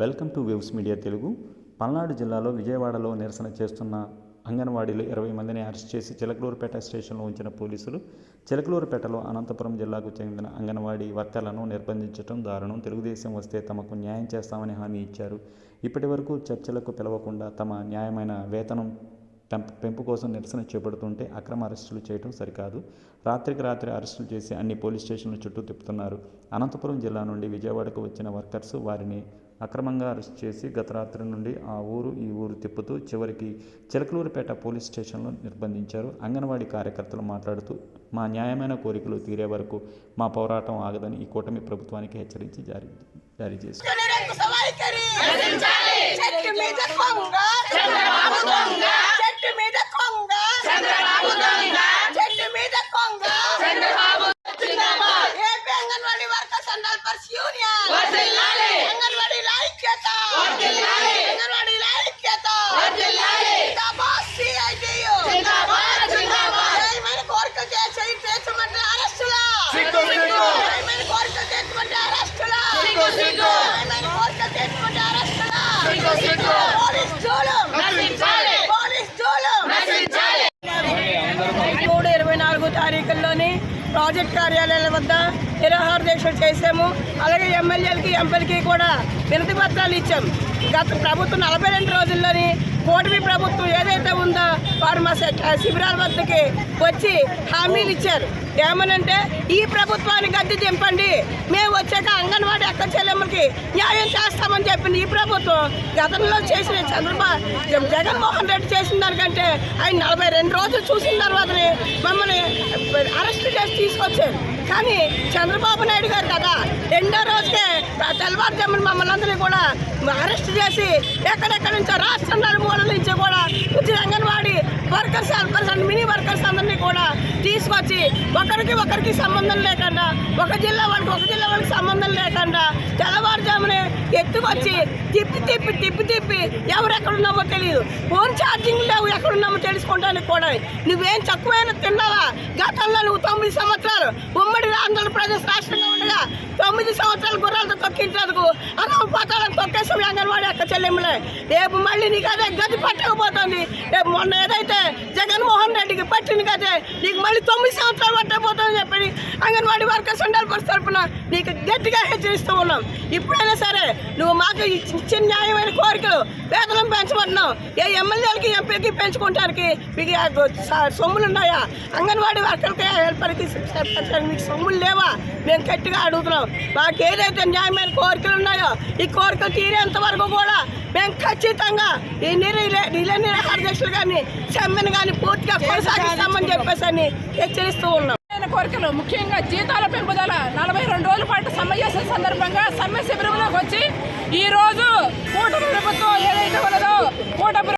Welcome to waves media Telugu. Palnadu జిల్లాలో విజయవాడలో నిరసన చేస్తున్న అంగన్వాడీలు 20 మందిని అరెస్ట్ చేసి చిలకలూరుపేట స్టేషన్లో ఉంచిన పోలీసులు చిలకలూరుపేటలో అనంతపురం జిల్లాకు చెందిన అంగన్వాడీ వర్కర్లను నిర్బంధించడం దారుణం. తెలుగుదేశం వస్తే తమకు న్యాయం చేస్తామని హామీ ఇచ్చారు. ఇప్పటి వరకు చర్చలకు పిలవకుండా తమ న్యాయమైన వేతనం పెంపు కోసం నిరసన చేపడుతుంటే అక్రమ అరెస్టులు చేయడం సరికాదు. రాత్రికి రాత్రి అరెస్టులు చేసి అన్ని పోలీస్ స్టేషన్ల చుట్టూ తిప్పుతున్నారు. అనంతపురం జిల్లా నుండి విజయవాడకు వచ్చిన వర్కర్స్ వారిని అక్రమంగా అరెస్ట్ చేసి గత రాత్రి నుండి ఆ ఊరు ఈ ఊరు తిప్పుతూ చివరికి చిలకలూరుపేట పోలీస్ స్టేషన్లో నిర్బంధించారు. అంగన్వాడీ కార్యకర్తలు మాట్లాడుతూ మా న్యాయమైన కోరికలు తీరే వరకు మా పోరాటం ఆగదని ఈ కూటమి ప్రభుత్వానికి హెచ్చరించి జారీ చేశారు. మూడు 24 తారీఖుల్లోని ప్రాజెక్ట్ కార్యాలయాల వద్ద నిరాహార దీక్షలు చేశాము. అలాగే ఎమ్మెల్యేలకి ఎంపీలకి కూడా వినతి పత్రాలు ఇచ్చాం. గత ప్రభుత్వం 42 రోజుల్లోని కూటమి ప్రభుత్వం ఏదైతే ఉందో వారు మా శిబిరాల వద్దకి వచ్చి హామీలు ఇచ్చారు. ఏమనంటే ఈ ప్రభుత్వాన్ని గద్దె దింపండి, మేము వచ్చాక అంగన్వాడీ అక్క చెల్లెమ్మలకి న్యాయం చేస్తామని చెప్పింది ఈ ప్రభుత్వం. గతంలో చేసిన జగన్మోహన్ రెడ్డి చేసిన దానికంటే ఆయన 42 రోజులు చూసిన తర్వాతనే మమ్మల్ని అరెస్ట్ చేసి తీసుకొచ్చారు. కానీ చంద్రబాబు నాయుడు గారు కదా రెండో రోజుకే తెల్లవారుజామున మమ్మల్ని అందరినీ కూడా అరెస్ట్ చేసి ఎక్కడెక్కడి నుంచో రాష్ట్రం నలుమూలల నుంచి కూడా ఉచిత anganwadi workers helpers and mini workers అందరినీ కూడా తీసుకొచ్చి ఒకరికి సంబంధం లేకుండా ఒక జిల్లా వాళ్ళకి సంబంధం లేకుండా తెల్లవారుజామునే ఎత్తుకొచ్చి తిప్పి ఎవరెక్కడున్నామో తెలియదు. ఫోన్ ఛార్జింగ్ లేవు, ఎక్కడున్నామో తెలుసుకోవడానికి కూడా. నువ్వేం తక్కువైనా తిన్నావా? గతంలో నువ్వు 9 సంవత్సరాలు ఉమ్మడి ఆంధ్రప్రదేశ్ రాష్ట్రంలో ఉండగా 9 సంవత్సరాలు గుర్రాలతో తొక్కించేందుకు పాతాలను తొక్కేసాం అంగన్వాడీ అక్క చెల్లెమ్మలే. రేపు మళ్ళీ నీకు అదే గది పట్టకపోతుంది. రేపు మొన్న ఏదైతే జగన్మోహన్ రెడ్డికి పట్టింది కదే నీకు మళ్ళీ 9 సంవత్సరాలు పట్టకపోతుందని చెప్పి అంగన్వాడీ వర్కర్స్ ఉండాలి తరపున నీకు గట్టిగా హెచ్చరిస్తూ ఉన్నాం. ఇప్పుడైనా సరే నువ్వు మాకు ఇచ్చిన న్యాయమైన కోరికలు వేతనం పెంచమంటున్నావు. ఏ ఎమ్మెల్యేలకి ఎంపీకి పెంచుకోవడానికి మీకు సొమ్ములు ఉన్నాయా? అంగన్వాడీ వర్కర్కి హెల్పర్కి మీకు సొమ్ములు లేవా? మేము గట్టిగా అడుగుతున్నాం. మాకు ఏదైతే న్యాయమైన కోరికలు ఉన్నాయో ఈ కోరికలు తీరేంత వరకు కూడా మేము ఖచ్చితంగా ఈ నిరాహార దీక్షలు కానీ సమ్మెను కానీ పూర్తిగా కొనసాగిస్తామని చెప్పేసి అని హెచ్చరిస్తూ ఉన్నాం. కోరికలు ముఖ్యంగా జీతాల పెంపుదల 42 రోజుల పాటు సమ్మె చేసే సందర్భంగా సమ్మె శిబిరంలోకి వచ్చి ఈ రోజు కూటమి ప్రభుత్వం ఏదైతే ఉన్నదో కూటమి